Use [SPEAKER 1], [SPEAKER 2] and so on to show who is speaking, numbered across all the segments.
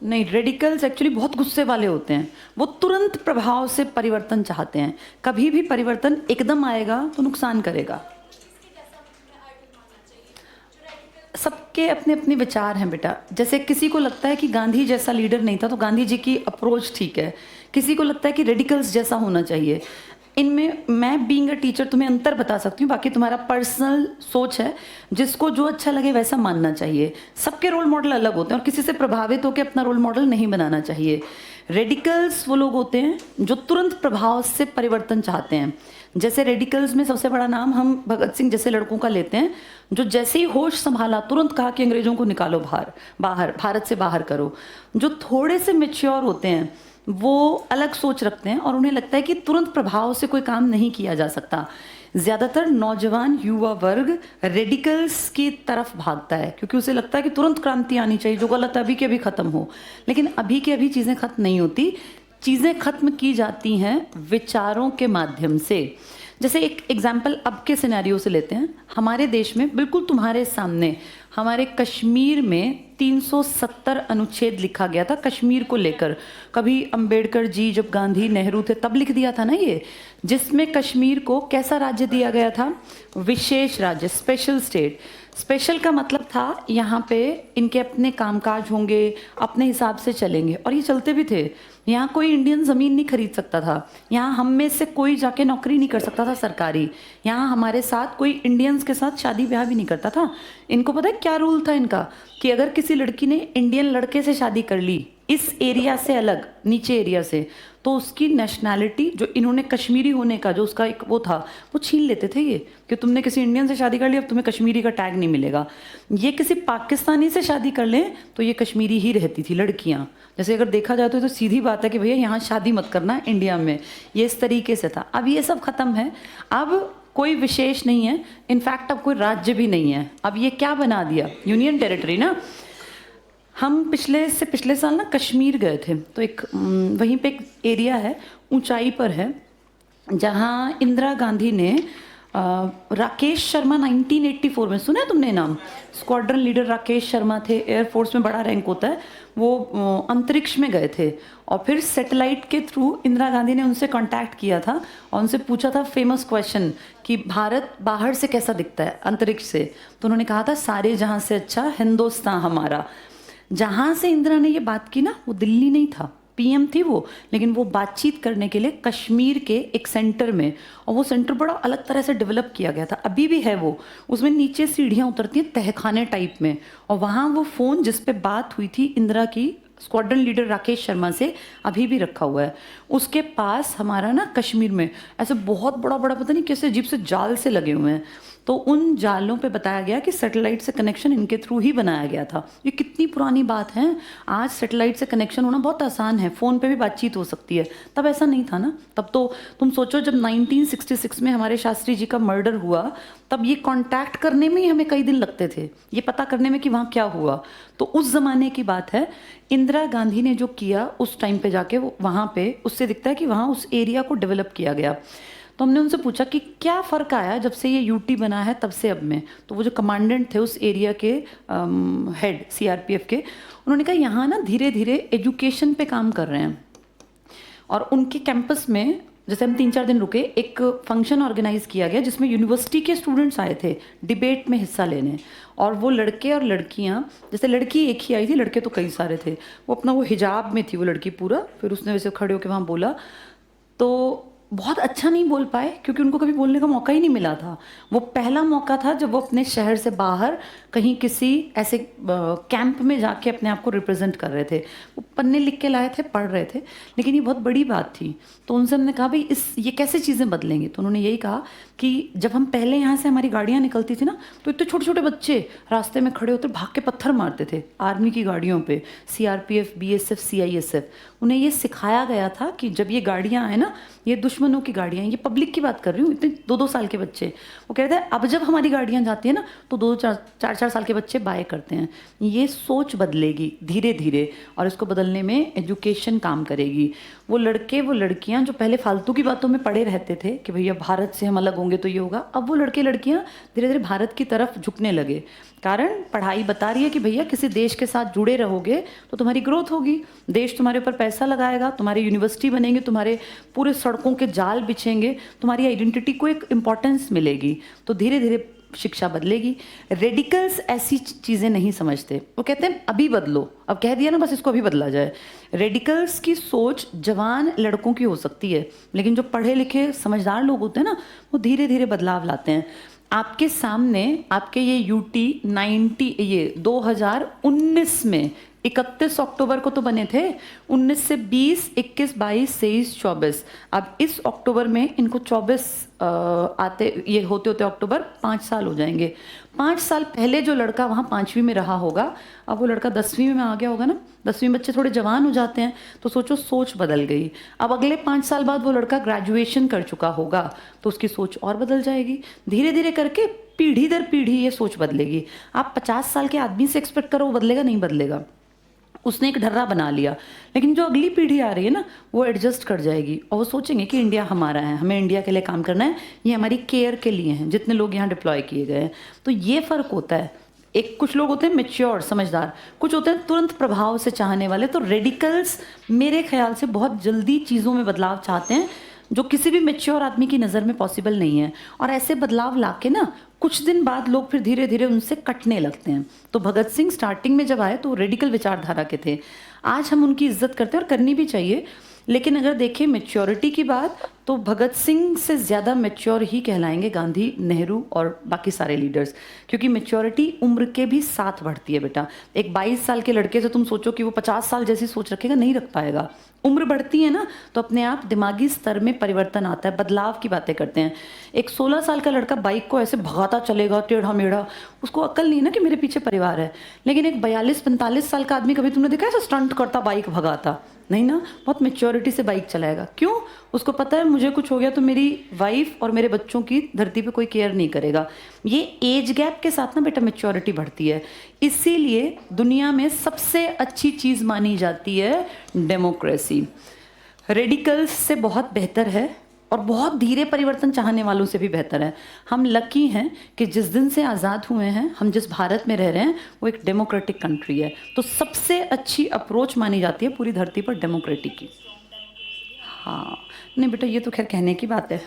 [SPEAKER 1] नहीं, radicals actually बहुत गुस्से वाले होते हैं। वो तुरंत प्रभाव से परिवर्तन चाहते हैं। कभी भी परिवर्तन एकदम आएगा तो नुकसान करेगा। सबके अपने अपने विचार हैं बेटा। जैसे किसी को लगता है कि गांधी जैसा लीडर नहीं था तो गांधी जी की अप्रोच ठीक है, किसी को लगता है कि रेडिकल्स जैसा होना चाहिए। इनमें मैं बीइंग अ टीचर तुम्हें अंतर बता सकती हूँ, बाकी तुम्हारा पर्सनल सोच है, जिसको जो अच्छा लगे वैसा मानना चाहिए। सबके रोल मॉडल अलग होते हैं और किसी से प्रभावित होकर अपना रोल मॉडल नहीं बनाना चाहिए। रेडिकल्स वो लोग होते हैं जो तुरंत प्रभाव से परिवर्तन चाहते हैं। जैसे रेडिकल्स में सबसे बड़ा नाम हम भगत सिंह जैसे लड़कों का लेते हैं, जो जैसे ही होश संभाला तुरंत कहा कि अंग्रेजों को निकालो बाहर, भारत से बाहर करो। जो थोड़े से मेच्योर होते हैं वो अलग सोच रखते हैं और उन्हें लगता है कि तुरंत प्रभाव से कोई काम नहीं किया जा सकता। ज़्यादातर नौजवान युवा वर्ग रेडिकल्स की तरफ भागता है क्योंकि उसे लगता है कि तुरंत क्रांति आनी चाहिए, जो गलत अभी के अभी ख़त्म हो। लेकिन अभी के अभी चीज़ें ख़त्म नहीं होती, चीज़ें ख़त्म की जाती हैं विचारों के माध्यम से। जैसे एक एग्जाम्पल अब के सिनेरियो से लेते हैं। हमारे देश में बिल्कुल तुम्हारे सामने हमारे कश्मीर में 370 अनुच्छेद लिखा गया था कश्मीर को लेकर। कभी अंबेडकर जी जब गांधी नेहरू थे तब लिख दिया था ना ये, जिसमें कश्मीर को कैसा राज्य दिया गया था? विशेष राज्य, स्पेशल स्टेट। स्पेशल का मतलब था यहाँ पे इनके अपने कामकाज होंगे, अपने हिसाब से चलेंगे, और ये चलते भी थे। यहाँ कोई इंडियन ज़मीन नहीं खरीद सकता था, यहाँ हम में से कोई जाके नौकरी नहीं कर सकता था सरकारी, यहाँ हमारे साथ कोई इंडियंस के साथ शादी ब्याह भी नहीं करता था। इनको पता है क्या रूल था इनका, कि अगर किसी लड़की ने इंडियन लड़के से शादी कर ली इस एरिया से अलग, नीचे एरिया से, तो उसकी नेशनैलिटी, जो इन्होंने कश्मीरी होने का जो उसका एक वो था, वो छीन लेते थे ये, कि तुमने किसी इंडियन से शादी कर ली अब तुम्हें कश्मीरी का टैग नहीं मिलेगा। ये किसी पाकिस्तानी से शादी कर लें तो ये कश्मीरी ही रहती थी लड़कियां। जैसे अगर देखा जाए तो सीधी बात है कि भैया यहाँ शादी मत करना इंडिया में, ये इस तरीके से था। अब ये सब खत्म है, अब कोई विशेष नहीं है, इनफैक्ट अब कोई राज्य भी नहीं है। अब ये क्या बना दिया? यूनियन टेरिटरी ना। हम पिछले साल ना कश्मीर गए थे, तो एक वहीं पे एक एरिया है, ऊंचाई पर है, जहाँ इंदिरा गांधी ने राकेश शर्मा 1984 में, सुना है तुमने नाम? स्क्वाड्रन लीडर राकेश शर्मा थे, एयरफोर्स में बड़ा रैंक होता है, वो अंतरिक्ष में गए थे और फिर सैटेलाइट के थ्रू इंदिरा गांधी ने उनसे कांटेक्ट किया था और उनसे पूछा था फेमस क्वेश्चन कि भारत बाहर से कैसा दिखता है अंतरिक्ष से, तो उन्होंने कहा था सारे जहां से अच्छा हिंदुस्तान हमारा। जहाँ से इंदिरा ने ये बात की ना, वो दिल्ली नहीं था, पीएम थी वो, लेकिन वो बातचीत करने के लिए कश्मीर के एक सेंटर में, और वो सेंटर बड़ा अलग तरह से डेवलप किया गया था, अभी भी है वो। उसमें नीचे सीढ़ियाँ उतरती हैं तहखाने टाइप में, और वहाँ वो फ़ोन जिस पे बात हुई थी इंदिरा की स्क्वाड्रन लीडर राकेश शर्मा से, अभी भी रखा हुआ है। उसके पास हमारा ना कश्मीर में ऐसे बहुत बड़ा बड़ा पता नहीं कैसे अजीब से जाल से लगे हुए हैं, तो उन जालों पे बताया गया कि सैटेलाइट से कनेक्शन इनके थ्रू ही बनाया गया था। ये कितनी पुरानी बात है, आज सैटेलाइट से कनेक्शन होना बहुत आसान है, फ़ोन पे भी बातचीत हो सकती है, तब ऐसा नहीं था ना। तब तो तुम सोचो जब 1966 में हमारे शास्त्री जी का मर्डर हुआ, तब ये कांटेक्ट करने में ही हमें कई दिन लगते थे, ये पता करने में कि वहाँ क्या हुआ। तो उस ज़माने की बात है। इंदिरा गांधी ने जो किया उस टाइम पे जाके वो वहाँ पे, उससे दिखता है कि वहाँ उस एरिया को डेवलप किया गया। तो हमने उनसे पूछा कि क्या फ़र्क आया जब से ये यूटी बना है तब से अब में। तो वो जो कमांडेंट थे उस एरिया के हेड सीआरपीएफ के, उन्होंने कहा यहाँ ना धीरे धीरे एजुकेशन पे काम कर रहे हैं, और उनके कैंपस में जैसे हम 3-4 दिन रुके, एक फंक्शन ऑर्गेनाइज किया गया जिसमें यूनिवर्सिटी के स्टूडेंट्स आए थे डिबेट में हिस्सा लेने, और वो लड़के और लड़कियां, जैसे लड़की एक ही आई थी, लड़के तो कई सारे थे, वो अपना वो हिजाब में थी वो लड़की पूरा, फिर उसने वैसे खड़े होकर वहाँ बोला, तो बहुत अच्छा नहीं बोल पाए क्योंकि उनको कभी बोलने का मौका ही नहीं मिला था। वो पहला मौका था जब वो अपने शहर से बाहर कहीं किसी ऐसे कैंप में जाके अपने आप को रिप्रेजेंट कर रहे थे। वो पन्ने लिख के लाए थे, पढ़ रहे थे, लेकिन ये बहुत बड़ी बात थी। तो उनसे हमने कहा भाई ये कैसे चीज़ें बदलेंगे, तो उन्होंने यही कहा कि जब हम पहले यहाँ से हमारी गाड़ियाँ निकलती थी ना, तो इतने छोटे छोटे बच्चे रास्ते में खड़े होते भाग के पत्थर मारते थे आर्मी की गाड़ियों पे, सीआरपीएफ, बीएसएफ, सीआईएसएफ। उन्हें ये सिखाया गया था कि जब ये गाड़ियाँ आए ना ये दुश्मनों की गाड़ियाँ हैं, ये पब्लिक की बात कर रही हूँ, इतने 2-2 साल के बच्चे। वो कहते हैं अब जब हमारी गाड़ियाँ जाती हैं ना तो 2-4 साल के बच्चे बाय करते हैं। ये सोच बदलेगी धीरे धीरे, और इसको बदलने में एजुकेशन काम करेगी। वो लड़के वो लड़कियाँ जो पहले फालतू की बातों में पड़े रहते थे कि भैया भारत से हम अलग होंगे तो ये होगा, अब वो लड़के लड़कियाँ धीरे धीरे भारत की तरफ झुकने लगे। कारण पढ़ाई बता रही है कि भैया किसी देश के साथ जुड़े रहोगे तो तुम्हारी ग्रोथ होगी, देश तुम्हारे ऊपर पैसा लगाएगा, तुम्हारे यूनिवर्सिटी बनेंगे, तुम्हारे पूरे सड़कों के जाल बिछेंगे, तुम्हारी आइडेंटिटी को एक इम्पॉर्टेंस मिलेगी। तो धीरे धीरे शिक्षा बदलेगी। रेडिकल्स ऐसी चीज़ें नहीं समझते, वो कहते हैं अभी बदलो, अब कह दिया ना बस इसको अभी बदला जाए। रेडिकल्स की सोच जवान लड़कों की हो सकती है, लेकिन जो पढ़े लिखे समझदार लोग होते हैं ना वो धीरे धीरे बदलाव लाते हैं। आपके सामने आपके ये यूटी 90 ये 2019 में 31 अक्टूबर को तो बने थे, 19 से 20, 21, 22, 23, 24। अब इस अक्टूबर में इनको 24 आते ये होते होते अक्टूबर 5 साल हो जाएंगे। 5 साल पहले जो लड़का वहाँ 5वीं में रहा होगा, अब वो लड़का 10वीं में आ गया होगा ना। 10वीं बच्चे थोड़े जवान हो जाते हैं, तो सोचो सोच बदल गई। अब अगले 5 साल बाद वो लड़का ग्रेजुएशन कर चुका होगा तो उसकी सोच और बदल जाएगी। धीरे धीरे करके पीढ़ी दर पीढ़ी ये सोच बदलेगी। आप 50 साल के आदमी से एक्सपेक्ट करो वो बदलेगा, नहीं बदलेगा, उसने एक ढर्रा बना लिया। लेकिन जो अगली पीढ़ी आ रही है ना वो एडजस्ट कर जाएगी और वो सोचेंगे कि इंडिया हमारा है, हमें इंडिया के लिए काम करना है, ये हमारी केयर के लिए हैं, जितने लोग यहाँ डिप्लॉय किए गए हैं। तो ये फ़र्क होता है। एक कुछ लोग होते हैं मेच्योर समझदार, कुछ होते हैं तुरंत प्रभाव से चाहने वाले। तो रेडिकल्स मेरे ख्याल से बहुत जल्दी चीज़ों में बदलाव चाहते हैं जो किसी भी मेच्योर आदमी की नज़र में पॉसिबल नहीं है। और ऐसे बदलाव लाके ना कुछ दिन बाद लोग फिर धीरे धीरे उनसे कटने लगते हैं। तो भगत सिंह स्टार्टिंग में जब आए तो रेडिकल विचारधारा के थे। आज हम उनकी इज्जत करते हैं और करनी भी चाहिए, लेकिन अगर देखें मेच्योरिटी की बात तो भगत सिंह से ज़्यादा मेच्योर ही कहलाएंगे गांधी, नेहरू और बाकी सारे लीडर्स, क्योंकि मेच्योरिटी उम्र के भी साथ बढ़ती है बेटा। एक 22 साल के लड़के से तुम सोचो कि वो 50 साल जैसी सोच रखेगा, नहीं रख पाएगा। उम्र बढ़ती है ना तो अपने आप दिमागी स्तर में परिवर्तन आता है, बदलाव की बातें करते हैं। एक 16 साल का लड़का बाइक को ऐसे भगाता चलेगा टेढ़ा मेढ़ा, उसको अक्ल नहीं है ना कि मेरे पीछे परिवार है। लेकिन एक 42-45 साल का आदमी कभी तुमने देखा ऐसा स्टंट करता बाइक भगाता? नहीं ना, बहुत मेच्योरिटी से बाइक चलाएगा। क्यों? उसको पता है मुझे कुछ हो गया तो मेरी वाइफ और मेरे बच्चों की धरती पे कोई केयर नहीं करेगा। ये एज गैप के साथ ना बेटा मेच्योरिटी बढ़ती है। इसीलिए दुनिया में सबसे अच्छी चीज़ मानी जाती है डेमोक्रेसी। रेडिकल्स से बहुत बेहतर है और बहुत धीरे परिवर्तन चाहने वालों से भी बेहतर है। हम लकी हैं कि जिस दिन से आज़ाद हुए हैं, हम जिस भारत में रह रहे हैं वो एक डेमोक्रेटिक कंट्री है। तो सबसे अच्छी अप्रोच मानी जाती है पूरी धरती पर डेमोक्रेटिक की। हाँ नहीं बेटा, ये तो खैर कहने की बात है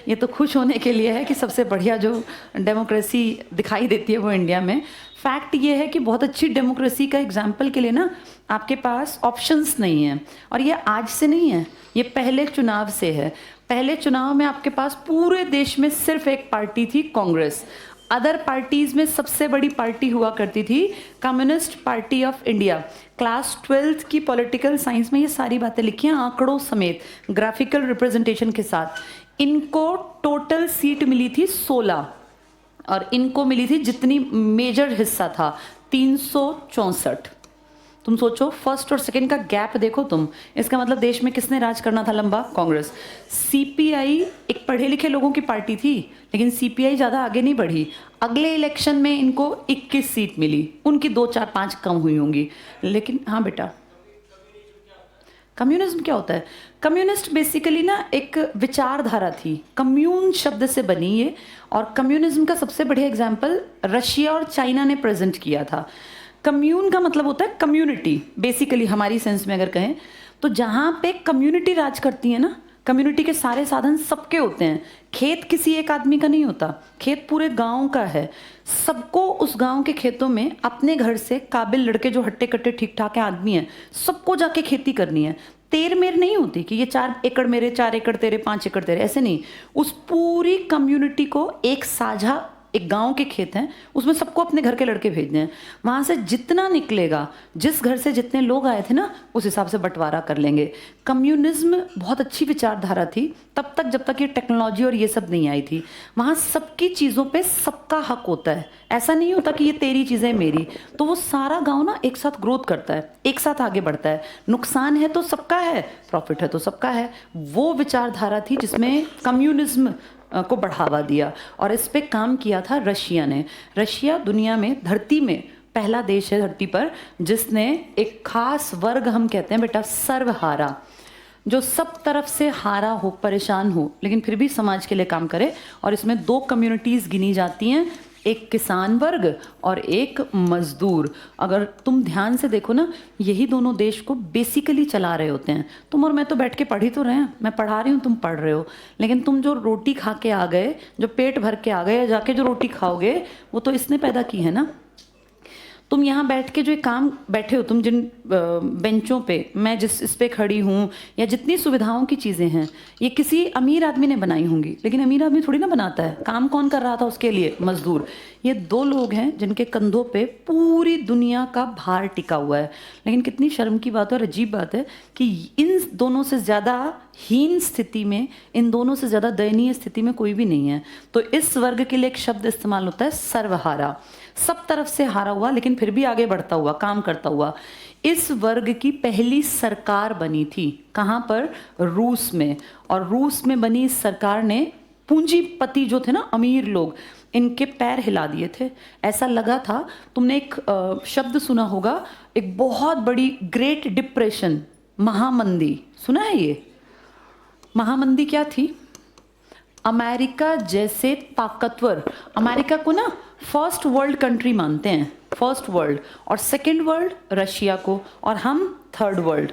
[SPEAKER 1] ये तो खुश होने के लिए है कि सबसे बढ़िया जो डेमोक्रेसी दिखाई देती है वो इंडिया में। फैक्ट ये है कि बहुत अच्छी डेमोक्रेसी का एग्जाम्पल के लिए ना आपके पास ऑप्शंस नहीं है। और ये आज से नहीं है, ये पहले चुनाव से है। पहले चुनाव में आपके पास पूरे देश में सिर्फ एक पार्टी थी, कांग्रेस। अदर पार्टीज़ में सबसे बड़ी पार्टी हुआ करती थी communist party of India. Class 12th की पॉलिटिकल साइंस में ये सारी बातें लिखी हैं आंकड़ों समेत, ग्राफिकल रिप्रेजेंटेशन के साथ। इनको टोटल सीट मिली थी 16 और इनको मिली थी जितनी मेजर हिस्सा था 364। तुम सोचो फर्स्ट और सेकंड का गैप देखो तुम, इसका मतलब देश में किसने राज करना था लंबा? कांग्रेस। सीपीआई एक पढ़े लिखे लोगों की पार्टी थी, लेकिन सीपीआई ज़्यादा आगे नहीं बढ़ी। अगले इलेक्शन में इनको 21 सीट मिली, उनकी 2, 4, 5 कम हुई होंगी। लेकिन हाँ बेटा, कम्युनिज्म क्या होता है? कम्युनिस्ट बेसिकली ना एक विचारधारा थी, कम्यून शब्द से बनी ये। और कम्युनिज्म का सबसे बढ़िया एग्जाम्पल रशिया और चाइना ने प्रेजेंट किया था। कम्यून का मतलब होता है कम्युनिटी, बेसिकली हमारी सेंस में अगर कहें तो जहाँ पे कम्युनिटी राज करती है ना, कम्युनिटी के सारे साधन सबके होते हैं। खेत किसी एक आदमी का नहीं होता, खेत पूरे गांव का है। सबको उस गांव के खेतों में अपने घर से काबिल लड़के जो हट्टे कट्टे ठीक ठाक है आदमी हैं, सबको जाके खेती करनी है। तेर मेर नहीं होती कि ये 4 एकड़ मेरे, 4 एकड़ तेरे, 5 एकड़ तेरे, ऐसे नहीं। उस पूरी कम्युनिटी को एक साझा एक गांव के खेत हैं, उसमें सबको अपने घर के लड़के भेजने हैं। वहाँ से जितना निकलेगा, जिस घर से जितने लोग आए थे ना, उस हिसाब से बंटवारा कर लेंगे। कम्युनिज्म बहुत अच्छी विचारधारा थी तब तक जब तक ये टेक्नोलॉजी और ये सब नहीं आई थी। वहाँ सबकी चीज़ों पे सबका हक होता है, ऐसा नहीं होता कि ये तेरी चीज़ें मेरी। तो वो सारा गाँव ना एक साथ ग्रोथ करता है, एक साथ आगे बढ़ता है। नुकसान है तो सबका है, प्रॉफिट है तो सबका है। वो विचारधारा थी जिसमें कम्युनिज्म को बढ़ावा दिया, और इस पे काम किया था रशिया ने। रशिया दुनिया में, धरती में पहला देश है धरती पर जिसने एक खास वर्ग, हम कहते हैं बेटा सर्वहारा, जो सब तरफ से हारा हो, परेशान हो, लेकिन फिर भी समाज के लिए काम करे। और इसमें दो कम्युनिटीज़ गिनी जाती हैं, एक किसान वर्ग और एक मजदूर। अगर तुम ध्यान से देखो ना, यही दोनों देश को बेसिकली चला रहे होते हैं। तुम और मैं तो बैठ के पढ़ ही तो रहे हैं, मैं पढ़ा रही हूँ, तुम पढ़ रहे हो, लेकिन तुम जो रोटी खा के आ गए, जो पेट भर के आ गए, जाके जो रोटी खाओगे वो तो इसने पैदा की है ना। तुम यहाँ बैठ के जो एक काम बैठे हो, तुम जिन बेंचों पे, मैं जिस इस पे खड़ी हूँ, या जितनी सुविधाओं की चीज़ें हैं, ये किसी अमीर आदमी ने बनाई होंगी, लेकिन अमीर आदमी थोड़ी ना बनाता है। काम कौन कर रहा था उसके लिए? मजदूर। ये दो लोग हैं जिनके कंधों पे पूरी दुनिया का भार टिका हुआ है। लेकिन कितनी शर्म की बात और अजीब बात है कि इन दोनों से ज़्यादा हीन स्थिति में, इन दोनों से ज़्यादा दयनीय स्थिति में कोई भी नहीं है। तो इस वर्ग के लिए एक शब्द इस्तेमाल होता है सर्वहारा, सब तरफ से हारा हुआ लेकिन फिर भी आगे बढ़ता हुआ, काम करता हुआ। इस वर्ग की पहली सरकार बनी थी कहाँ पर? रूस में। और रूस में बनी इस सरकार ने पूंजीपति जो थे ना, अमीर लोग, इनके पैर हिला दिए थे। ऐसा लगा था, तुमने एक शब्द सुना होगा, एक बहुत बड़ी ग्रेट डिप्रेशन, महामंदी, सुना है ये? महामंदी क्या थी? अमेरिका जैसे ताकतवर, अमेरिका को ना फर्स्ट वर्ल्ड कंट्री मानते हैं, फर्स्ट वर्ल्ड, और सेकंड वर्ल्ड रशिया को, और हम थर्ड वर्ल्ड।